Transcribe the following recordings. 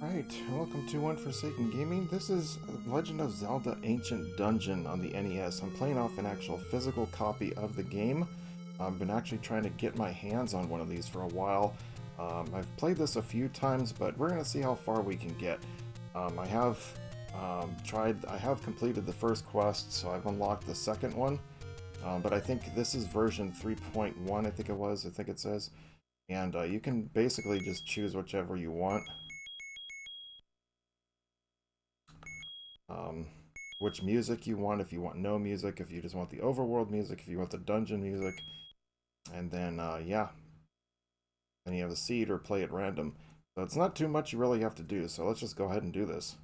Alright, welcome to Unforsaken Gaming. This is Legend of Zelda Ancient Dungeon on the NES. I'm playing off an actual physical copy of the game. I've been actually trying to get my hands on one of these for a while. I've played this a few times, but we're going to see how far we can get. I have completed the first quest, so I've unlocked the second one. But I think this is version 3.1, I think it says. And you can basically just choose whichever you want. Which music you want, if you want no music, if you just want the overworld music, if you want the dungeon music, and then, yeah. Then you have the seed or play at random. So it's not too much you really have to do, so let's just go ahead and do this.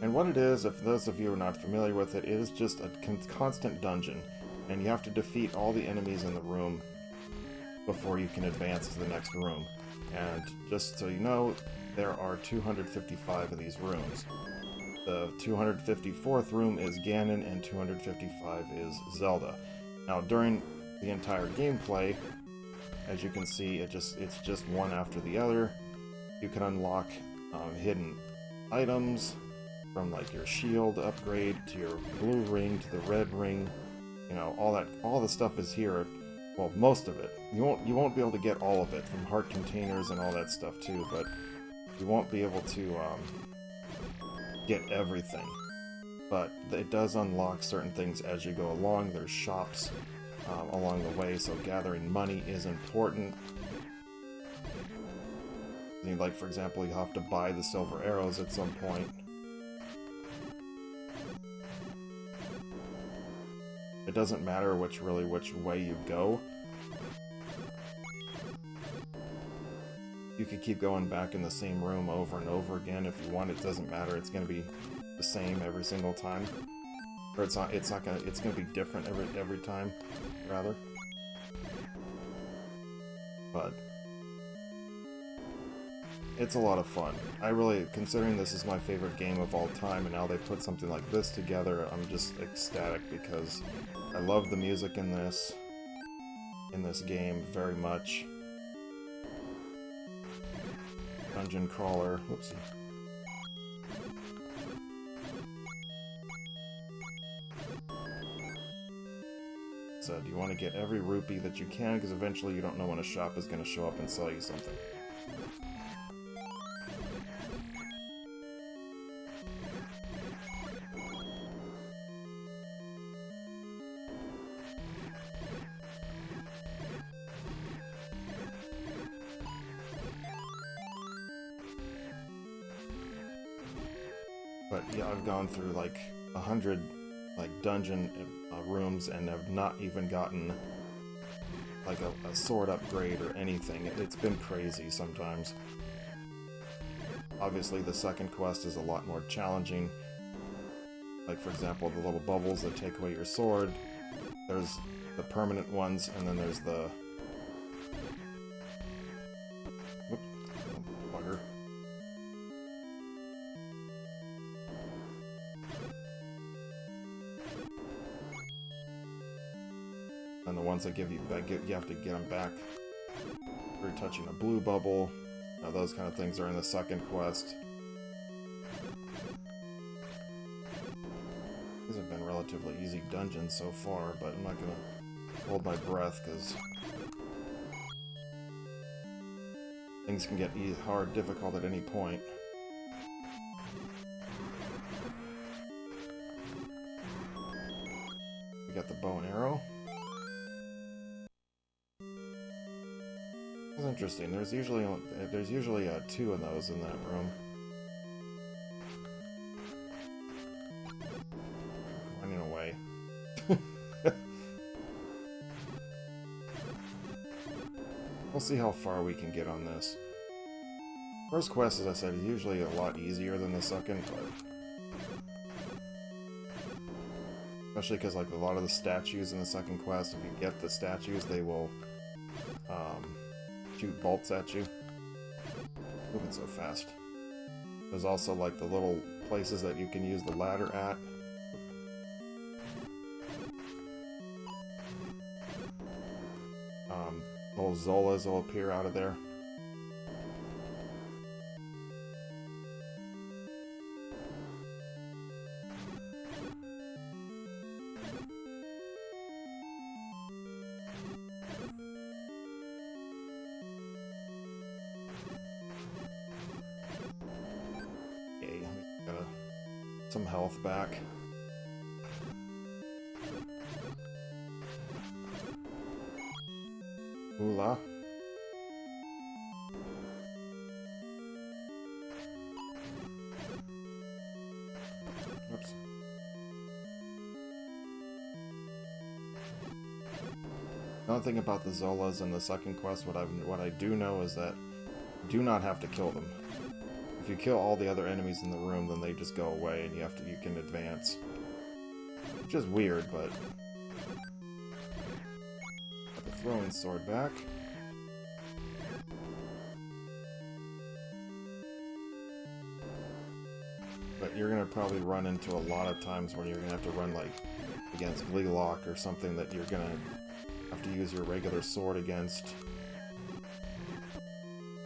And what it is, if those of you are not familiar with it, it is just a constant dungeon, and you have to defeat all the enemies in the room before you can advance to the next room. And just so you know, there are 255 of these rooms. The 254th room is Ganon, and 255 is Zelda. Now, during the entire gameplay, as you can see, it's just one after the other. You can unlock hidden items, from like your shield upgrade to your blue ring to the red ring. You know, all the stuff is here. Well, most of it. You won't be able to get all of it from heart containers and all that stuff too, but you won't be able to get everything. But it does unlock certain things as you go along. There's shops along the way, so gathering money is important. Like, for example, you have to buy the silver arrows at some point. It doesn't matter which way you go. You could keep going back in the same room over and over again if you want. It doesn't matter. It's going to be the same every single time, or it's going to be different every time, rather. But it's a lot of fun. I really, considering this is my favorite game of all time, and now they put something like this together, I'm just ecstatic because I love the music in this game very much. Dungeon crawler. Whoopsie. So, do you want to get every rupee that you can, because eventually you don't know when a shop is going to show up and sell you something. But yeah, I've gone through like 100 dungeon rooms and have not even gotten like a sword upgrade or anything. It's been crazy sometimes. Obviously the second quest is a lot more challenging. Like, for example, the little bubbles that take away your sword. There's the permanent ones, and then there's the... Whoop, oh, bugger. And the ones that give you you have to get them back through touching a blue bubble. Now, those kind of things are in the second quest. These have been relatively easy dungeons so far, but I'm not gonna hold my breath because things can get hard, difficult at any point. We got the bow and arrow. That's interesting. There's usually two of those in that room. Running away. We'll see how far we can get on this. First quest, as I said, is usually a lot easier than the second, but especially because like a lot of the statues in the second quest, if you get the statues, they will shoot bolts at you. Moving so fast. There's also like the little places that you can use the ladder at. Little Zolas will appear out of there. some health back. Oola. Oops. Another thing about the Zolas in the second quest, what I do know is that you do not have to kill them. If you kill all the other enemies in the room, then they just go away and you can advance. Which is weird, but put the throwing sword back. But you're gonna probably run into a lot of times when you're gonna have to run like against Gleelock or something that you're gonna have to use your regular sword against.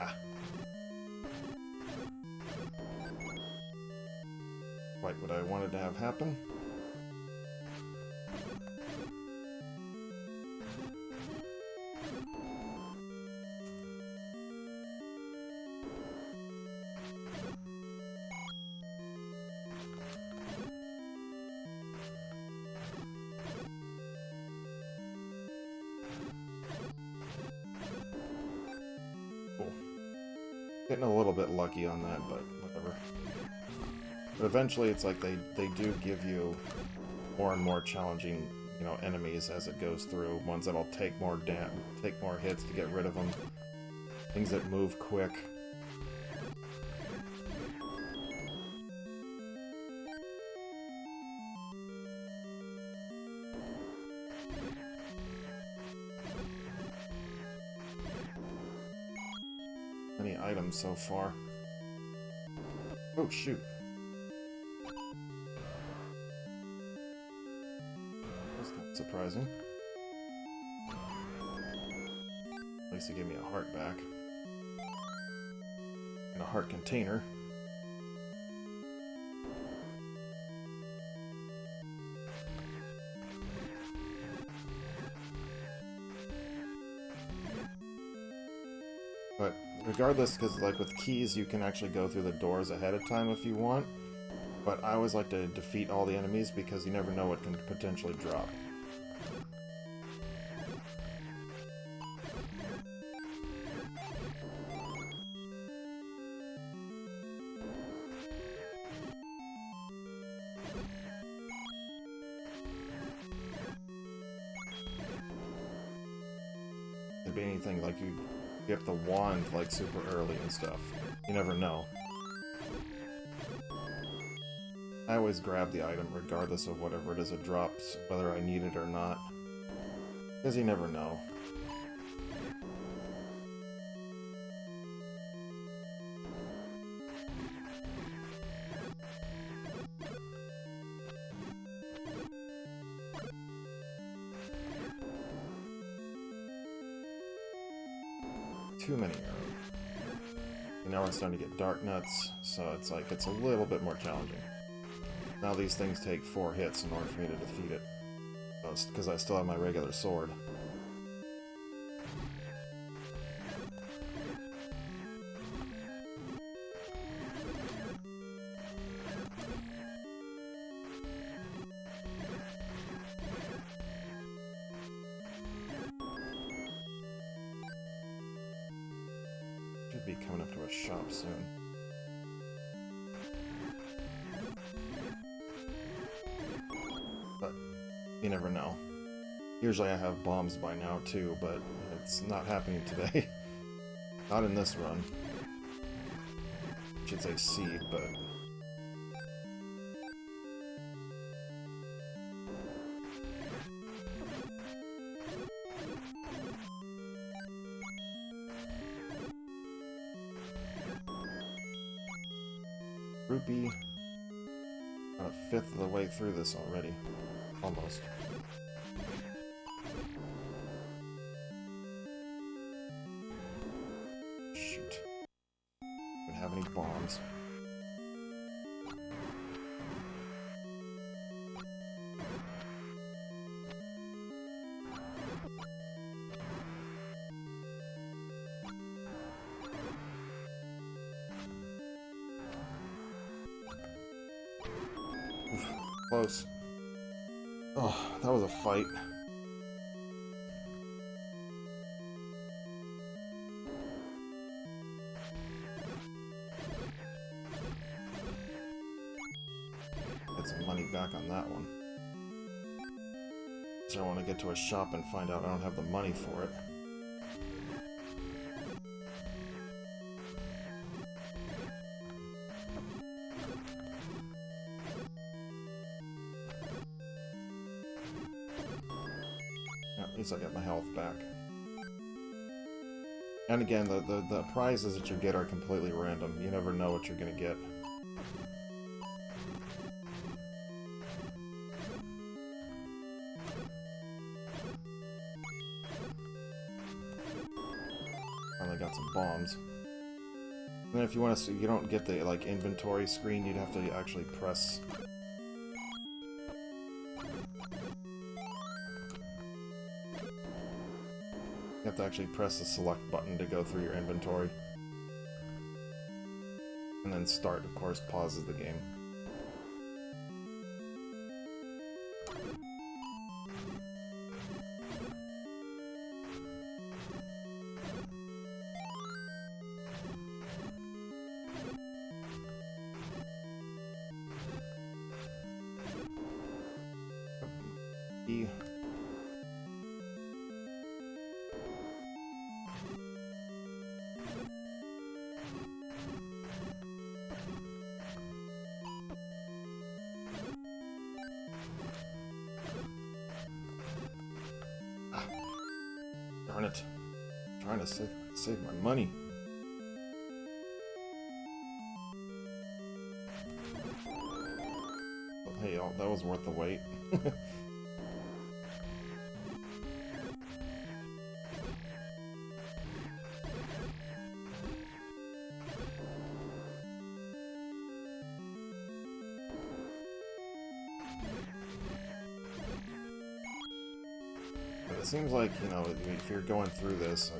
Ah. Quite what I wanted to have happen. Getting a little bit lucky on that, but whatever. But eventually it's like they do give you more and more challenging, you know, enemies as it goes through. Ones that'll take more hits to get rid of them. Things that move quick. Many items so far. Oh shoot. That's not surprising. At least it gave me a heart back. And a heart container. But regardless, because like with keys you can actually go through the doors ahead of time if you want, but I always like to defeat all the enemies because you never know what can potentially drop. Could be anything, like you get the wand like super early and stuff. You never know. I always grab the item regardless of whatever it is it drops, whether I need it or not. Because you never know. Too many arrows. And now we're starting to get dark nuts, so it's like it's a little bit more challenging. Now these things take 4 hits in order for me to defeat it. Because I still have my regular sword. Should be coming up to a shop soon. But you never know. Usually I have bombs by now too, but it's not happening today. Not in this run. I should say seed, but... Rupee. About a fifth of the way through this already. Almost. Shoot. Don't have any bombs. Close. Oh, that was a fight. Get some money back on that one. So I want to get to a shop and find out I don't have the money for it. At least I get my health back. And again, the prizes that you get are completely random. You never know what you're gonna get. Finally got some bombs. And then if you want to, you don't get the like inventory screen. You'd have to actually press. You have to actually press the select button to go through your inventory. And then start, of course, pauses the game. E. Darn it. I'm trying to save my money. Well, hey, that was worth the wait. It seems like, you know, if you're going through this,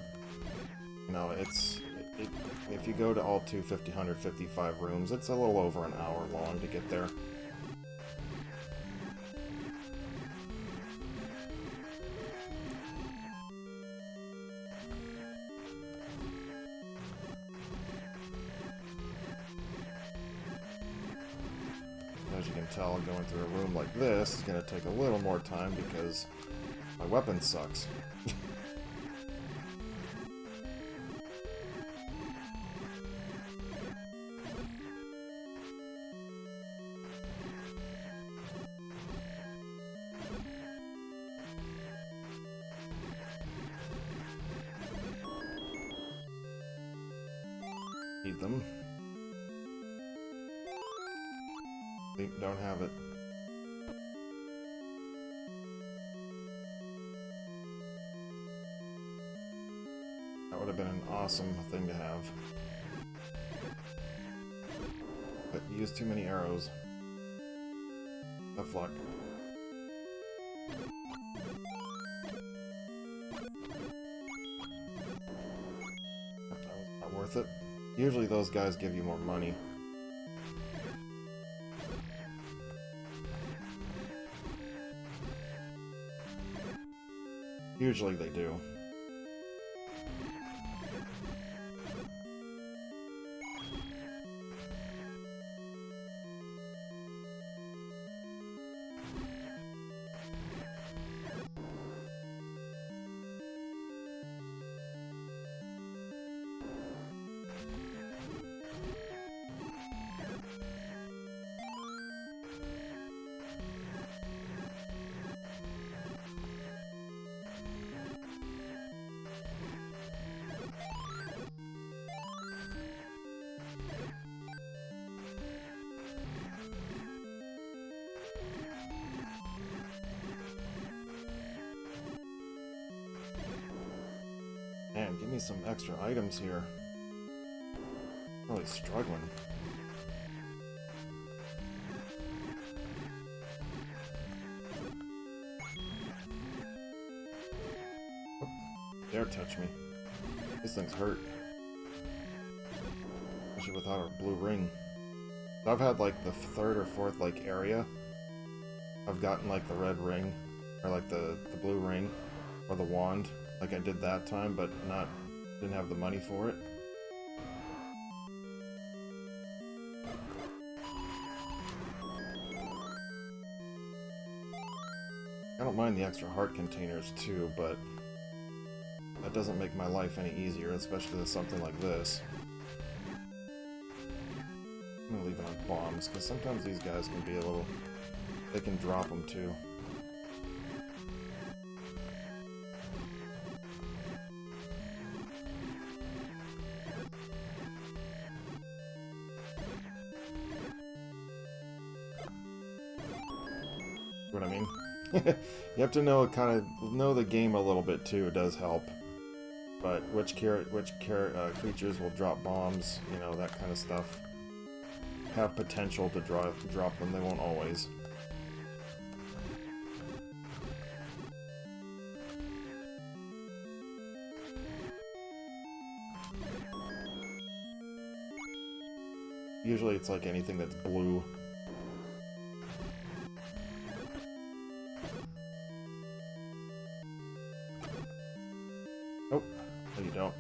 you know, if you go to all 155 rooms, it's a little over an hour long to get there. As you can tell, going through a room like this is going to take a little more time because my weapon sucks. Need them. Don't have it. That would have been an awesome thing to have. But you used too many arrows. Tough luck. That was not worth it. Usually those guys give you more money. Usually they do. Man, give me some extra items here. I'm really struggling. Oh, dare touch me. This thing's hurt. Especially without our blue ring. I've had like the third or fourth like area I've gotten like the red ring, or like the blue ring, or the wand, like I did that time, but didn't have the money for it. I don't mind the extra heart containers too, but that doesn't make my life any easier, especially with something like this. I'm gonna leave it on bombs, because sometimes these guys can be a little... they can drop them too. What I mean? You have to know know the game a little bit too. It does help. But which creatures will drop bombs, you know, that kind of stuff. Have potential to drop them. They won't always. Usually it's like anything that's blue. Oh, no you don't.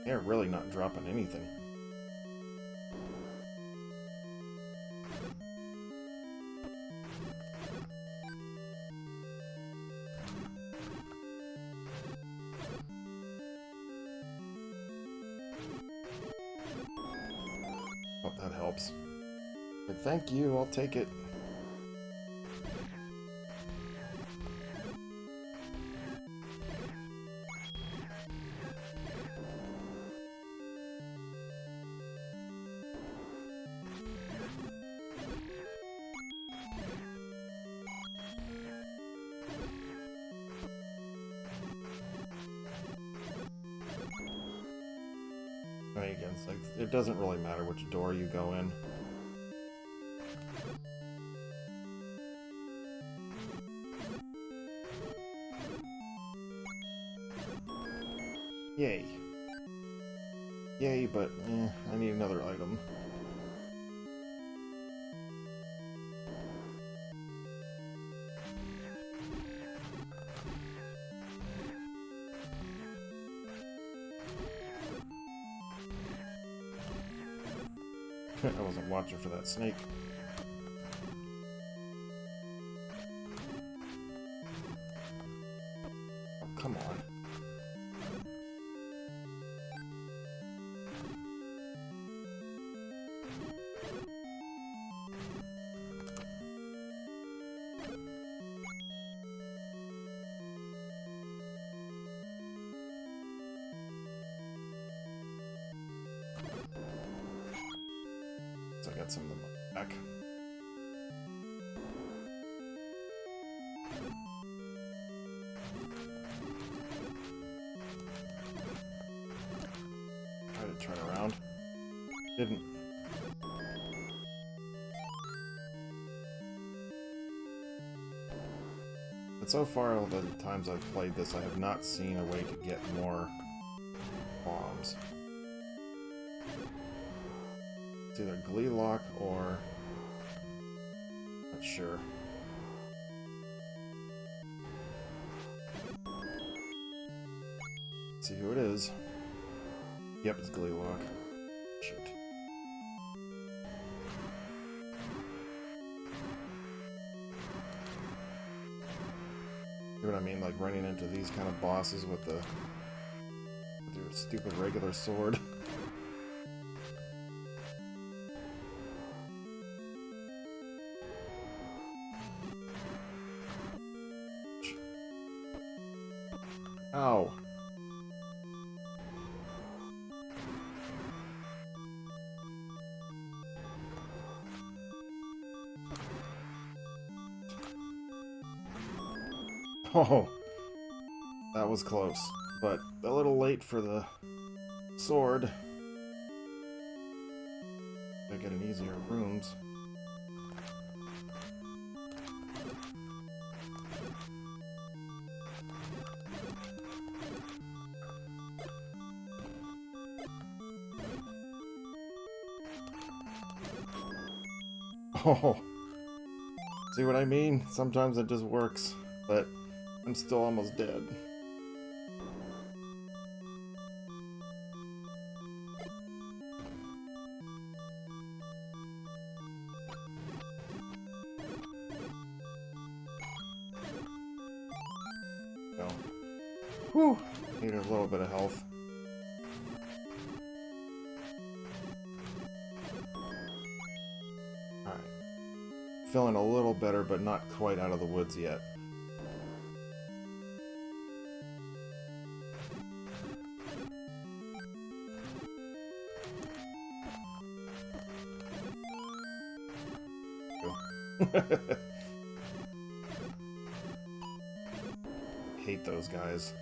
They're really not dropping anything. Oh, that helps. But thank you, I'll take it. Again, it's like, it doesn't really matter which door you go in. Yay. Yay, but I need another item. I wasn't watching for that snake. Oh, come on. I got some of them back. Try to turn around. Didn't. But so far, all the times I've played this, I have not seen a way to get more bombs. It's either Glee Lock or... not sure. Let's see who it is. Yep, it's Glee Lock. Shoot. See what I mean? Like running into these kind of bosses with your stupid regular sword. Ow. Oh. That was close, but a little late for the sword. I get an easier rooms. Oh, see what I mean? Sometimes it just works, but I'm still almost dead. So, whew, needed a little bit of health. Feeling a little better, but not quite out of the woods yet. Hate those guys.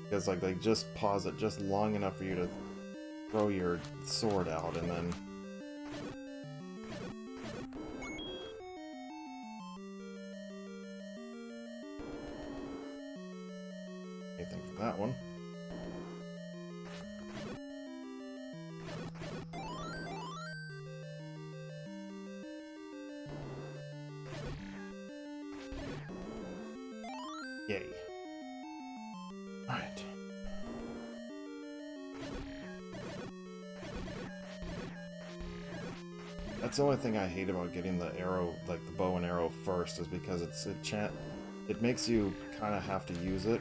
Because like they just pause it just long enough for you to throw your sword out and then anything for that one. Yay. Alright. That's the only thing I hate about getting the arrow, like the bow and arrow first, is because it makes you kind of have to use it.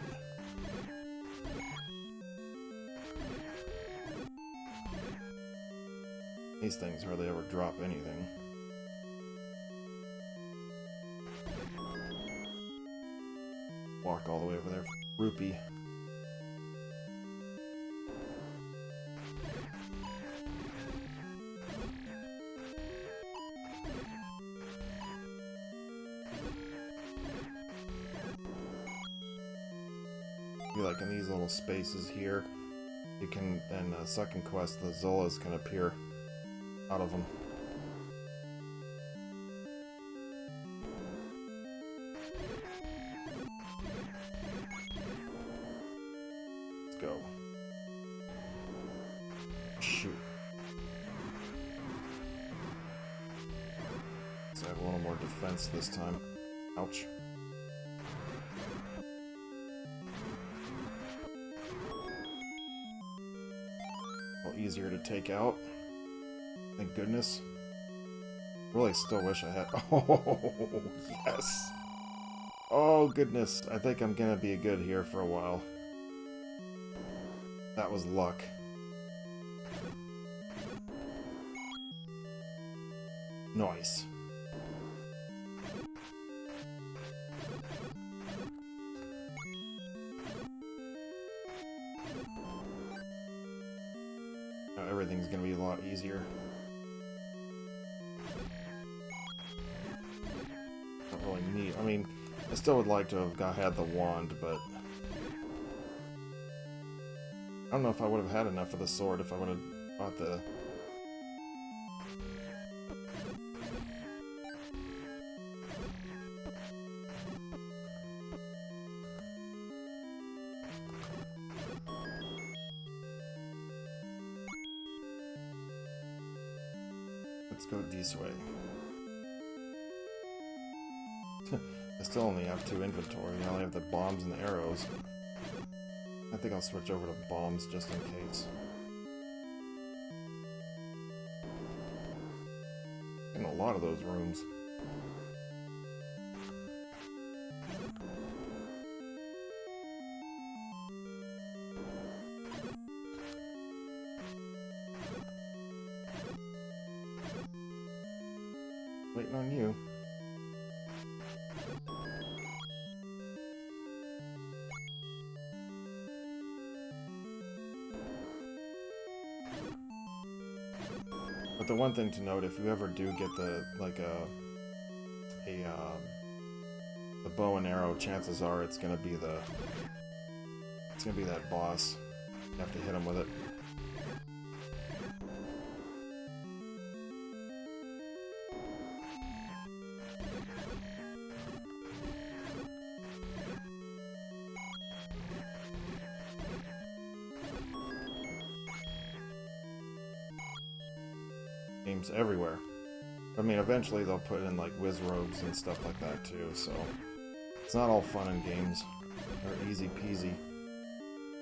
These things hardly ever drop anything. Walk all the way over there for rupee. Like in these little spaces here, you can, in second quest, the Zolas can appear out of them. Let's go. Shoot. So I have a little more defense this time. Ouch. Easier to take out. Thank goodness. Really still wish I had... Oh, yes! Oh, goodness. I think I'm gonna be good here for a while. That was luck. Nice. Everything's gonna be a lot easier. Not really neat. I mean, I still would like to have had the wand, but I don't know if I would have had enough of the sword if I would have bought the... Let's go this way. I still only have 2 inventory. I only have the bombs and the arrows. I think I'll switch over to bombs just in case. In a lot of those rooms. Waiting on you. But the one thing to note, if you ever do get the the bow and arrow, chances are it's gonna be the gonna be that boss. You have to hit him with it. Games everywhere. I mean, eventually they'll put in like whiz robes and stuff like that too, so it's not all fun and games. They're easy peasy.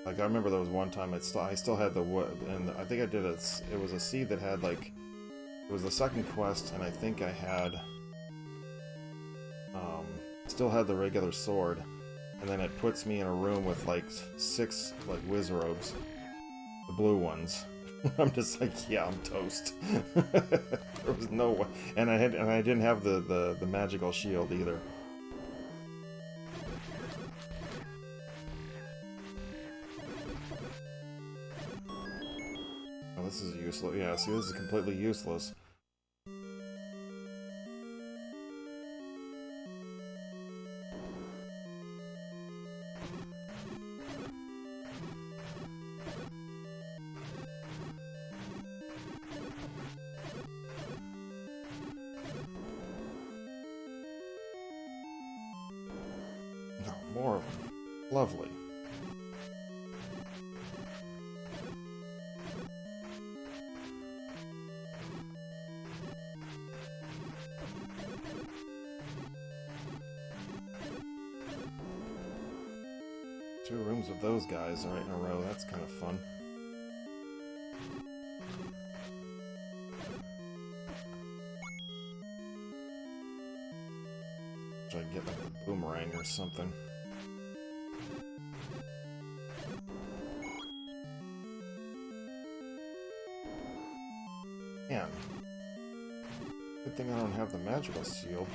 Like, I remember there was one time I still had the wood, and I think I did it was a seed that had like, it was the second quest, and I think I had, still had the regular sword, and then it puts me in a room with like 6 like whiz robes, the blue ones. I'm just like, yeah, I'm toast. There was no way, and I didn't have the magical shield either. Oh, this is useless. Yeah, see, this is completely useless. More of them. Lovely. Two rooms with those guys right in a row. That's kind of fun. Try to get like a boomerang or something. Man. Good thing I don't have the magical shield.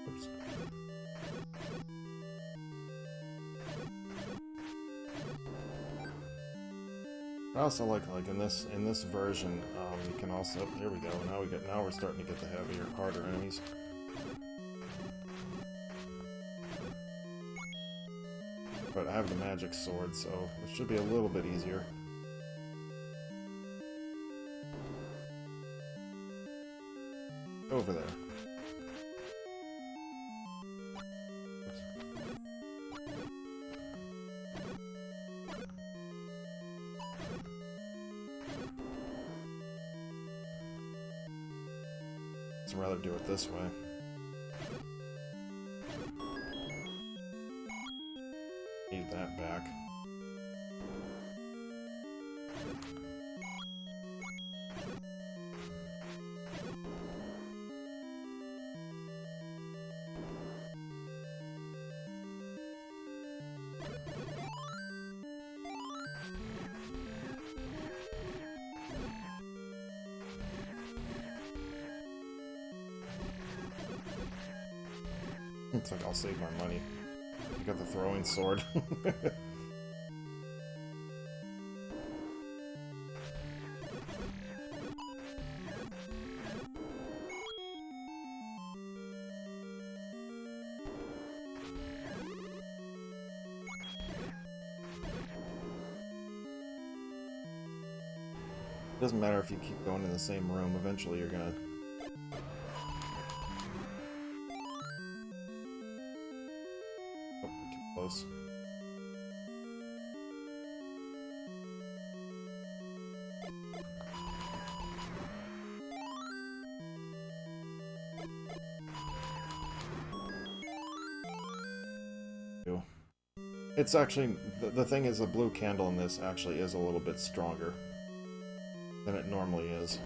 Oops. I also like in this version, you can also, here we go. Now we're starting to get the heavier, harder enemies. But I have the magic sword, so it should be a little bit easier. Over there. I'd rather do it this way. Need that back. It's like, I'll save my money. I got the throwing sword. It doesn't matter if you keep going in the same room, eventually you're gonna... Oh, we're too close. It's actually, the thing is, the blue candle in this actually is a little bit stronger than it normally is.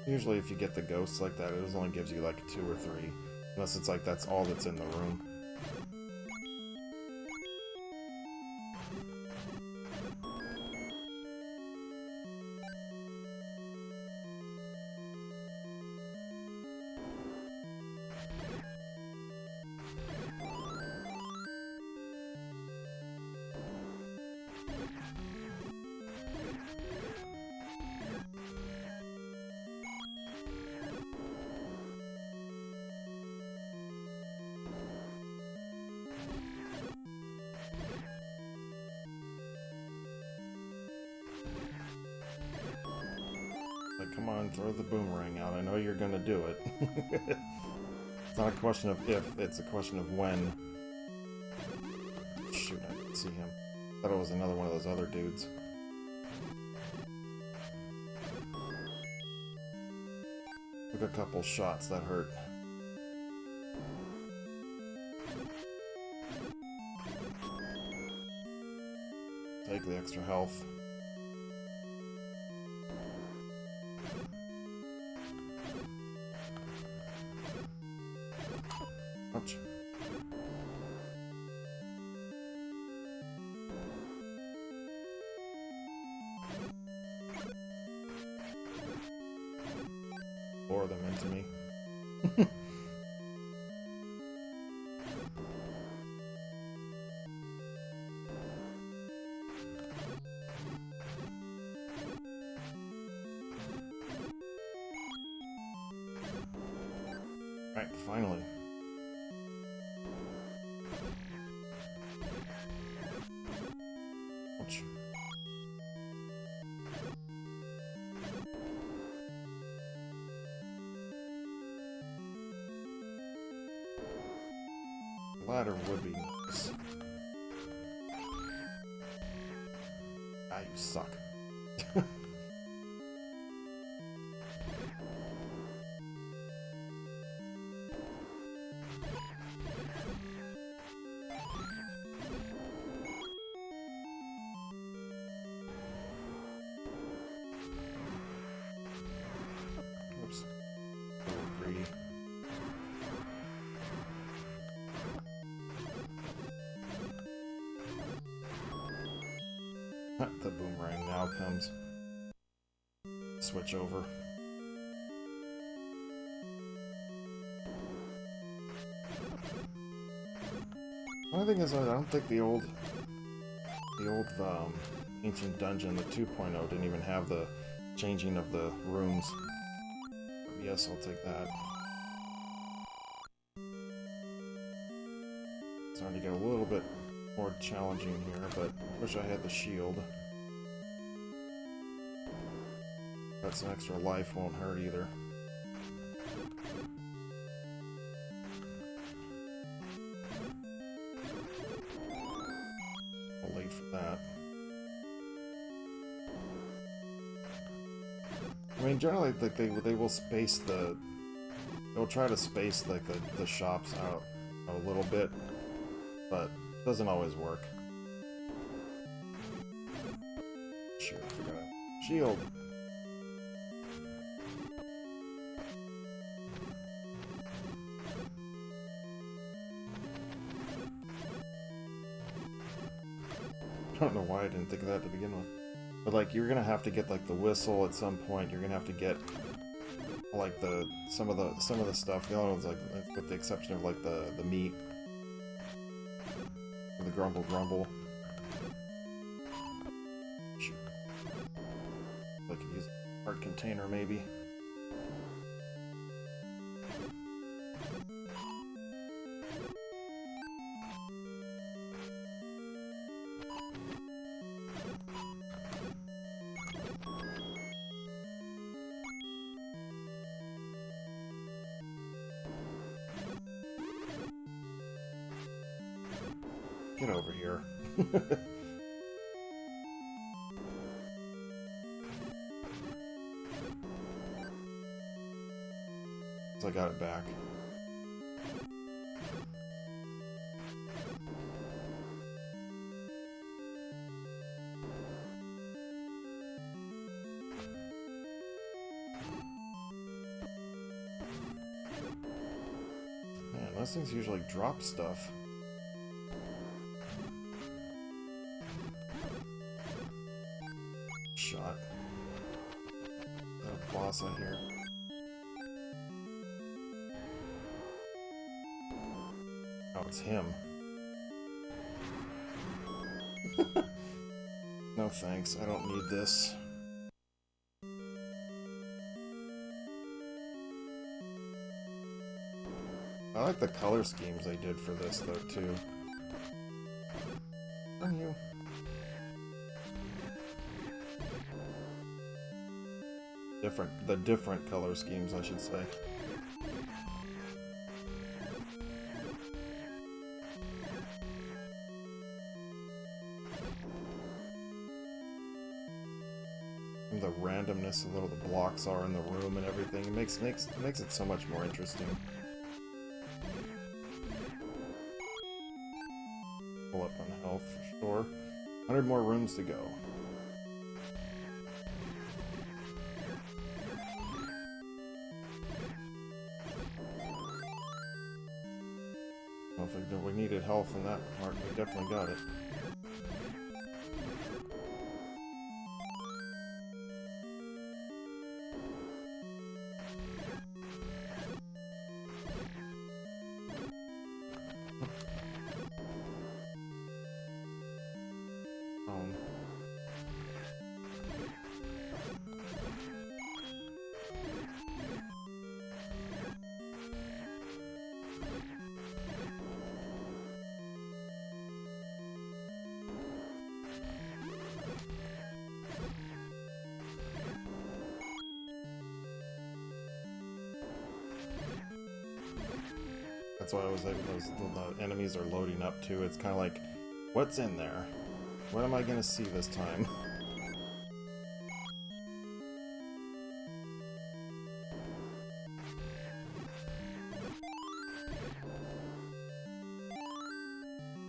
Usually if you get the ghosts like that, it only gives you like 2 or 3. Unless it's like that's all that's in the room. Like, come on, throw the boomerang out. I know you're gonna do it. It's not a question of if, it's a question of when. Shoot, I didn't see him. Thought it was another one of those other dudes. Took a couple shots, that hurt. Take the extra health. Ouch. Lure them into me. Right, finally. Ouch. Ladder would be nice. Ah, you suck. Oops. A little greedy. The boomerang now comes. Switch over. One thing is, I don't think the old Ancient Dungeon, the 2.0, didn't even have the changing of the rooms. But yes, I'll take that. Starting to get a little bit more challenging here, but wish I had the shield. That's an extra life, won't hurt either. I'll wait for that. I mean, generally, like they will space they'll try to space like the shops out a little bit, but it doesn't always work. Shoot, I forgot. Shield. I don't know why I didn't think of that to begin with. But like, you're gonna have to get like the whistle at some point. You're gonna have to get like some of the stuff. The other ones, like with the exception of like the meat, or the grumble. Shoot. I could use a heart container maybe. Get over here. So I got it back. Those things usually drop stuff. Shot. Is that a boss out here? Oh, it's him. No thanks, I don't need this. I like the color schemes they did for this, though, too. Darn you. The different color schemes, I should say. And the randomness of little the blocks are in the room and everything, it makes it so much more interesting. Pull up on health for sure. 100 more rooms to go. Well, if we needed health in that part, we definitely got it. That's why I was like, the enemies are loading up too. It's kind of like, what's in there? What am I gonna see this time?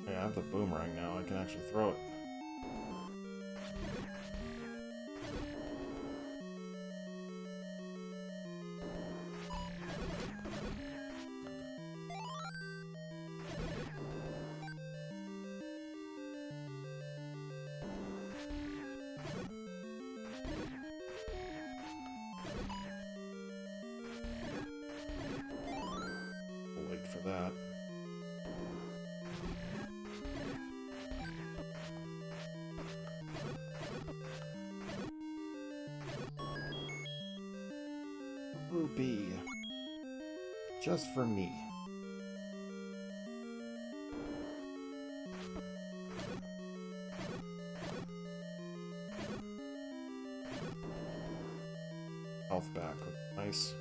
Yeah, I have the boomerang now. I can actually throw it. For that. Ruby. Just for me. Health back. Nice.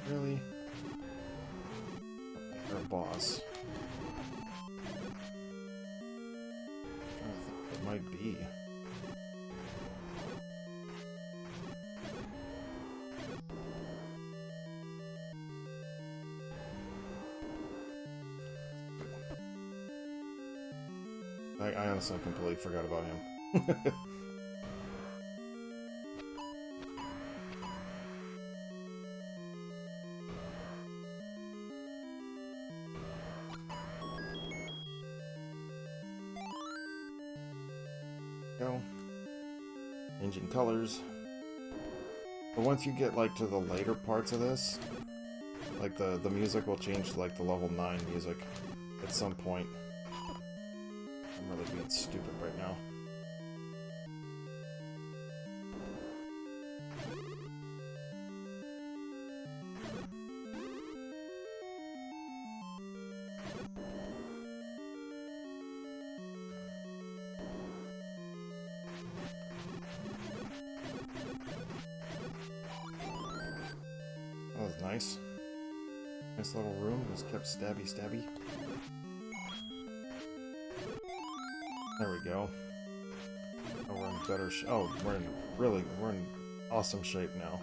Really? You're a boss. I'm trying to think what it might be. I honestly completely forgot about him. Go. Changing colors. But once you get like to the later parts of this, like the music will change to like the level 9 music at some point. I'm really being stupid right now. That was nice. Nice little room, just kept stabby. There we go. Oh, we're in better oh, we're in awesome shape now.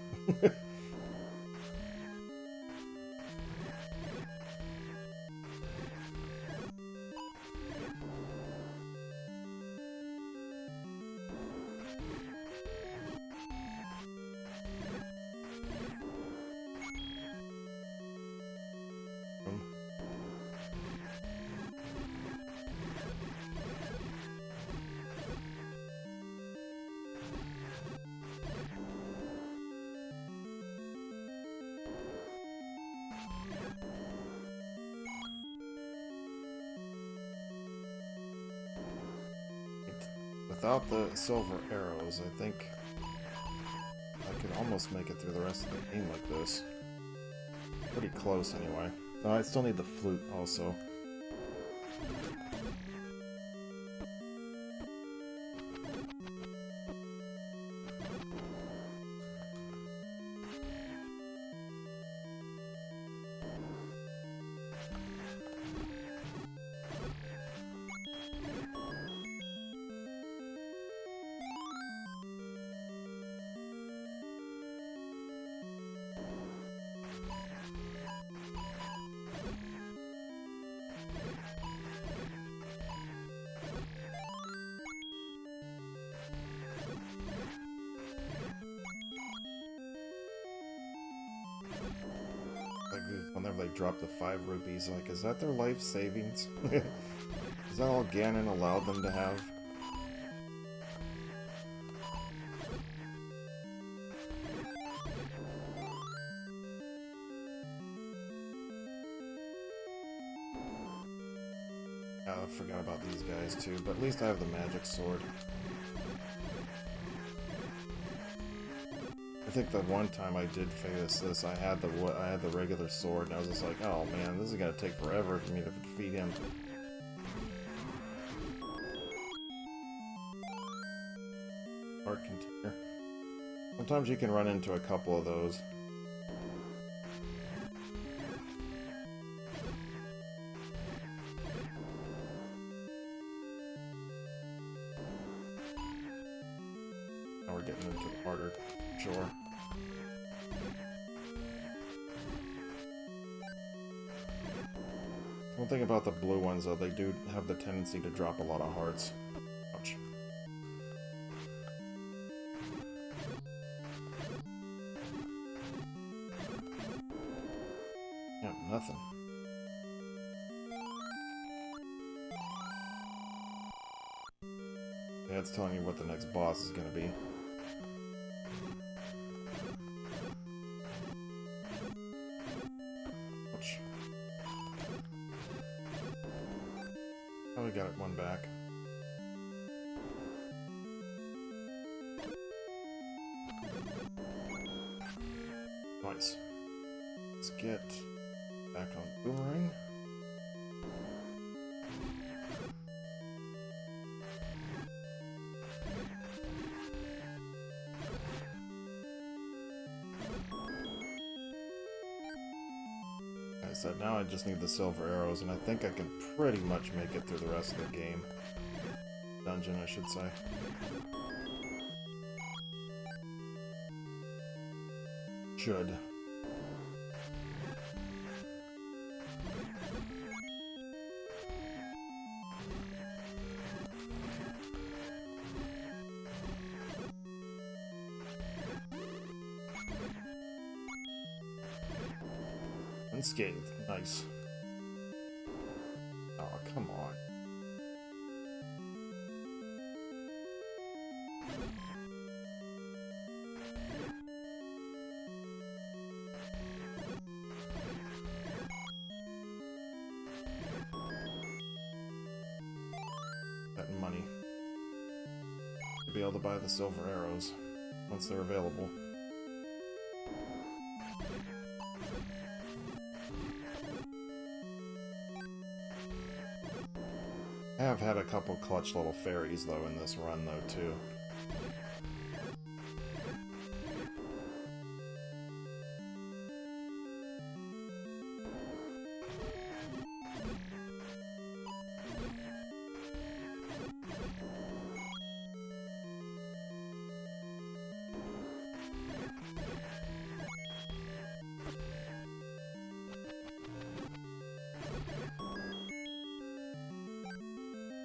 without the silver arrows, I think I could almost make it through the rest of the game like this. Pretty close, anyway. I still need the flute, also. Whenever they drop the 5 rupees, like, is that their life savings? Is that all Ganon allowed them to have? I forgot about these guys too, but at least I have the magic sword. I think the one time I did face this, I had the regular sword, and I was just like, oh man, this is gonna take forever for me to defeat him. Art container. Sometimes you can run into a couple of those. Now we're getting into the harder chore. One thing about the blue ones, though, they do have the tendency to drop a lot of hearts. Ouch. Yeah, nothing. Yeah, it's telling you what the next boss is gonna be. Ouch. Oh, we got it one back. Nice. Let's get back on Boomerang. Like I said, now I just need the silver arrows, and I think I can pretty much make it through the rest of the game. Dungeon, I should say. Should. Unscathed. Nice. Oh, come on. That money. To be able to buy the silver arrows once they're available. I have had a couple clutch little fairies, though, in this run, though, too.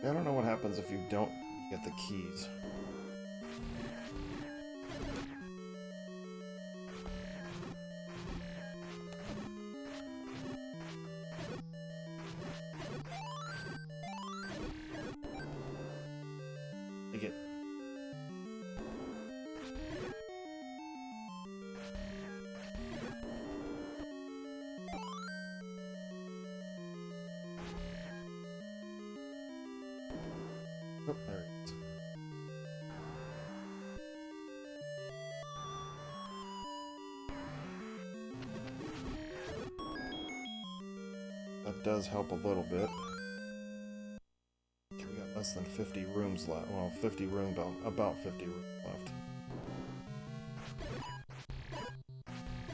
I don't know what happens if you don't get the keys. Take it. Oh, there it is. That does help a little bit. Okay, we got less than 50 rooms left. Well, 50 room, about 50 rooms left.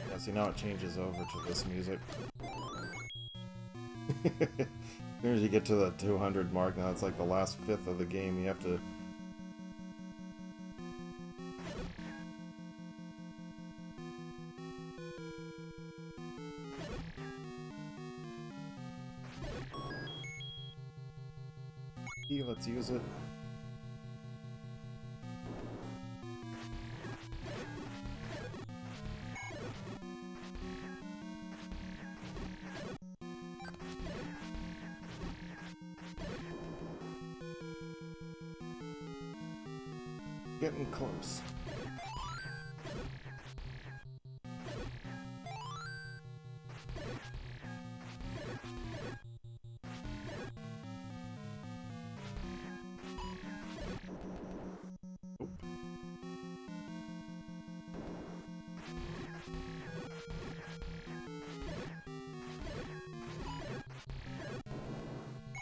Yeah, see, now it changes over to this music. As soon as you get to the 200 mark, now it's like the last fifth of the game. You have to... Let's use it. Getting close.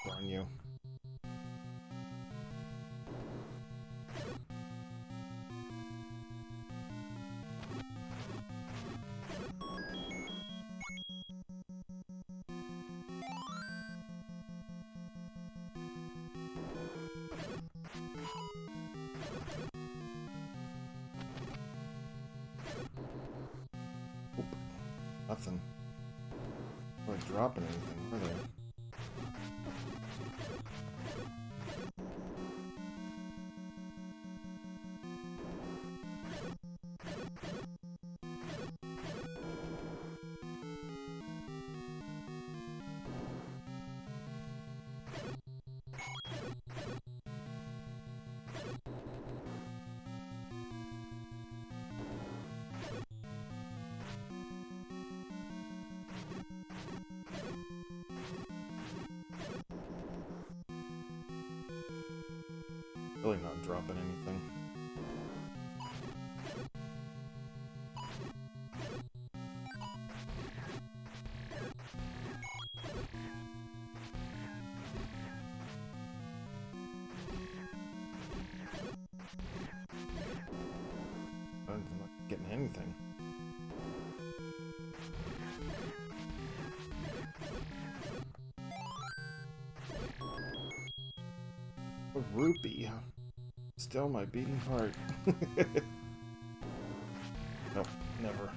Darn you. Oop. Nothing. Not dropping anything, are they? Really not dropping anything. I'm not getting anything. A rupee. Still my beating heart. Nope, never.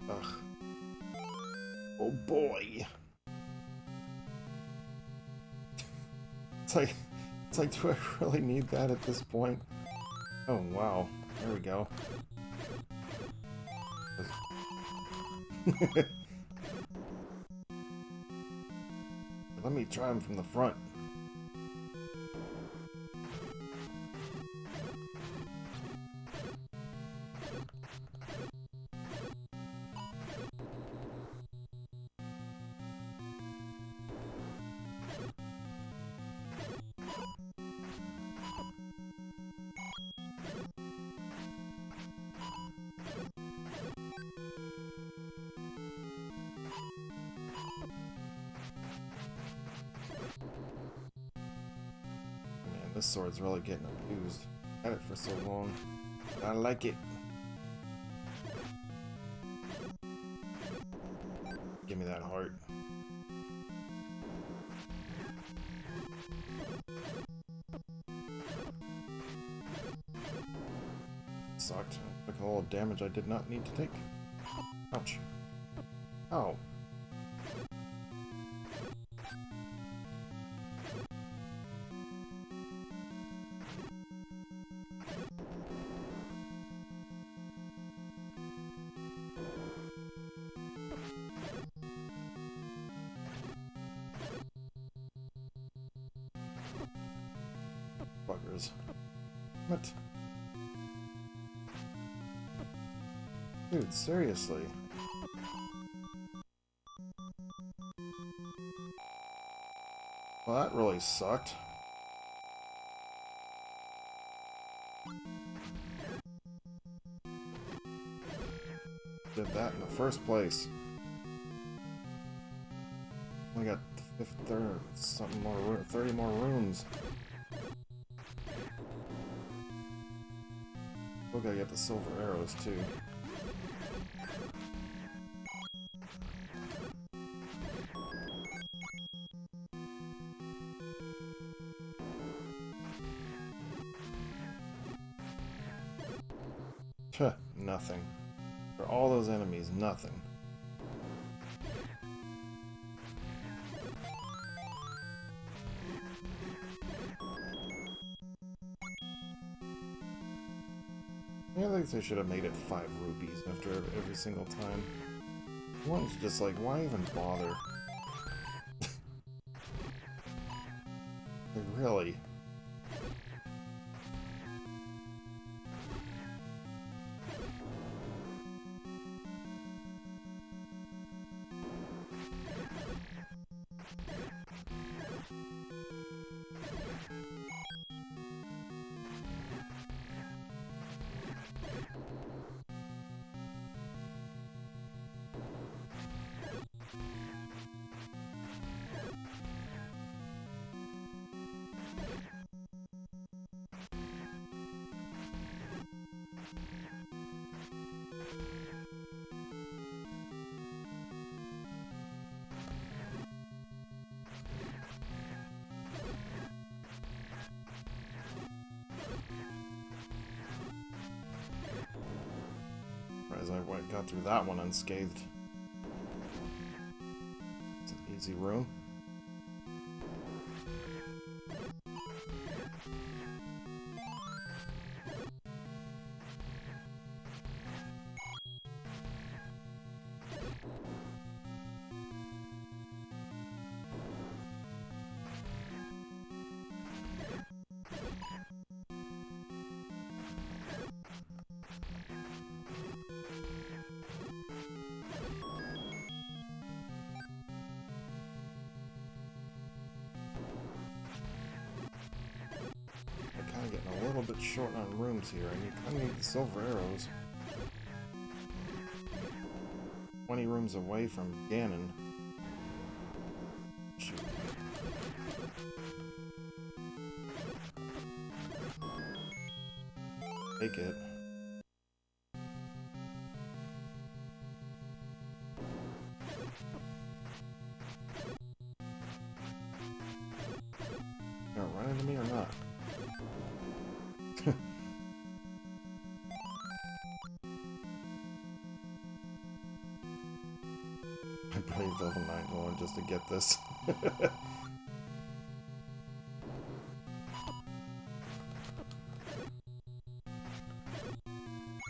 Ugh. Oh boy. It's like, do I really need that at this point? Oh wow, there we go. Let me try him from the front. This sword's really getting abused. Had it for so long. I like it. Give me that heart. Sucked. Took a little damage I did not need to take. Ouch. Ow. Buggers. What? Dude, seriously. Well, that really sucked. Did that in the first place. We got 30 more rooms. Still gotta get the silver arrows too. Nothing. For all those enemies, nothing. I think they should have made it 5 rupees after every single time. One's just like, why even bother? Like, really? As I got through that one unscathed. It's an easy room. Getting a little bit short on rooms here, and you kind of need the silver arrows. 20 rooms away from Ganon. Shoot. Take it. Gonna run into me or not? I braved level 9 just to get this.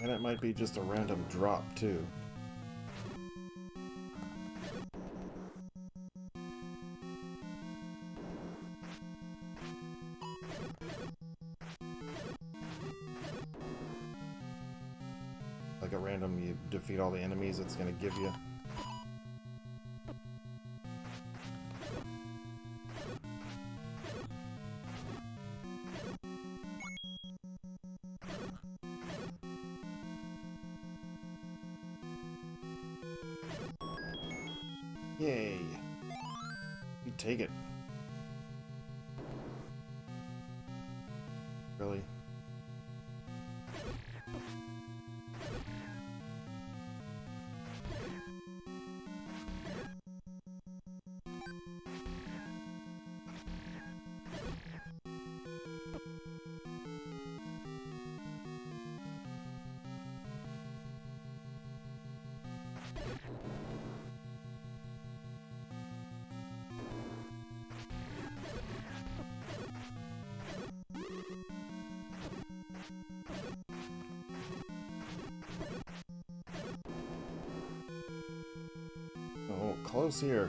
And it might be just a random drop too. Like a random, you defeat all the enemies, it's gonna give you. Yay! You take it. Really? Oh, close here.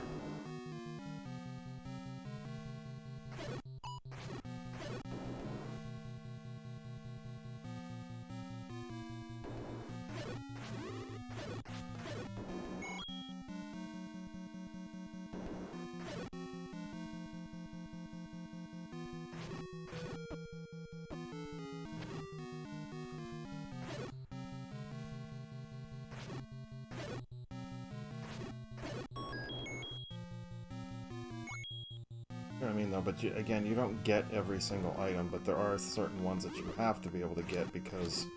You know what I mean, though, but again, you don't get every single item, but there are certain ones that you have to be able to get because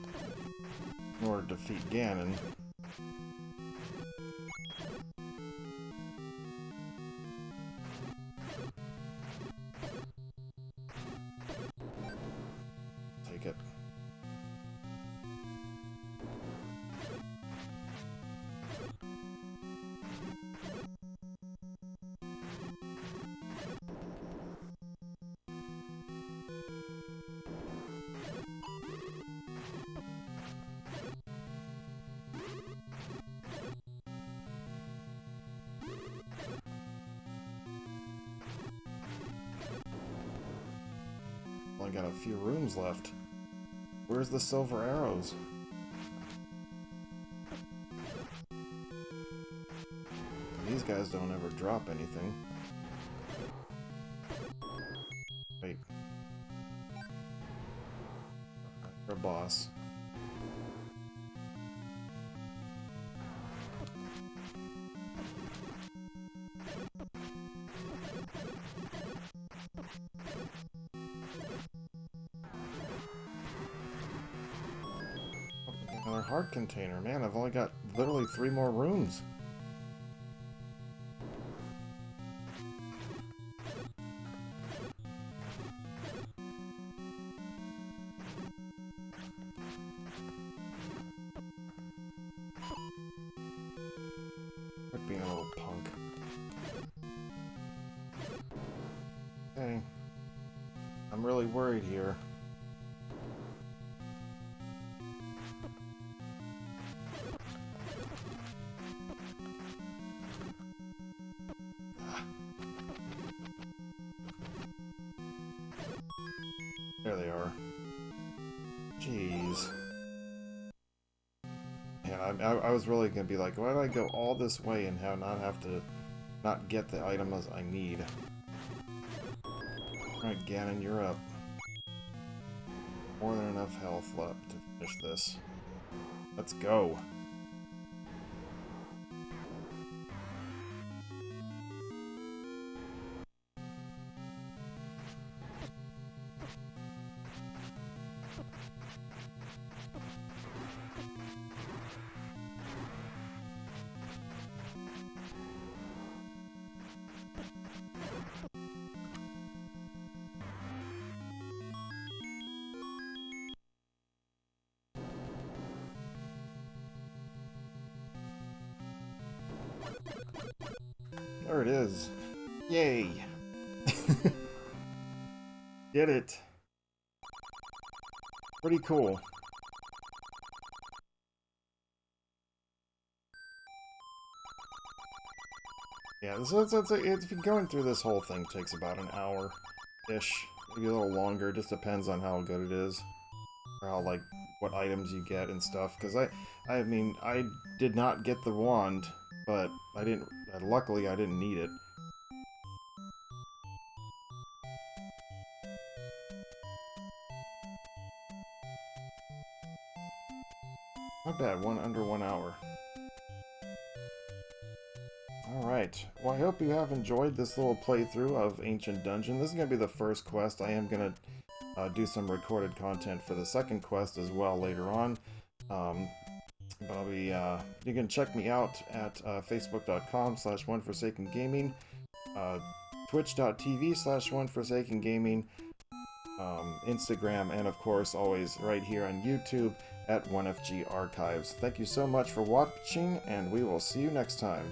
in order to defeat Ganon, take it. Only got a few rooms left. Where's the silver arrows? These guys don't ever drop anything. Wait. For a boss. Another heart container. Man, I've only got literally 3 more rooms. Quit being a little punk. Okay. I'm really worried here. There they are. Jeez. Man, I was really gonna be like, why did I go all this way and not have to not get the items I need? Alright, Ganon, you're up. More than enough health left to finish this. Let's go. There it is. Yay! Did it. Pretty cool. Yeah, it's going through this whole thing takes about an hour-ish. Maybe a little longer, just depends on how good it is. Or how, like, what items you get and stuff. Because I mean, I did not get the wand, but I didn't, luckily I didn't need it. Not bad, under 1 hour. Alright, well I hope you have enjoyed this little playthrough of Ancient Dungeon. This is going to be the first quest. I am going to do some recorded content for the second quest as well later on. But I'll be, you can check me out at facebook.com/OneForsakenGaming, twitch.tv/OneForsakenGaming, Instagram, and of course always right here on YouTube at 1FG Archives. Thank you so much for watching, and we will see you next time.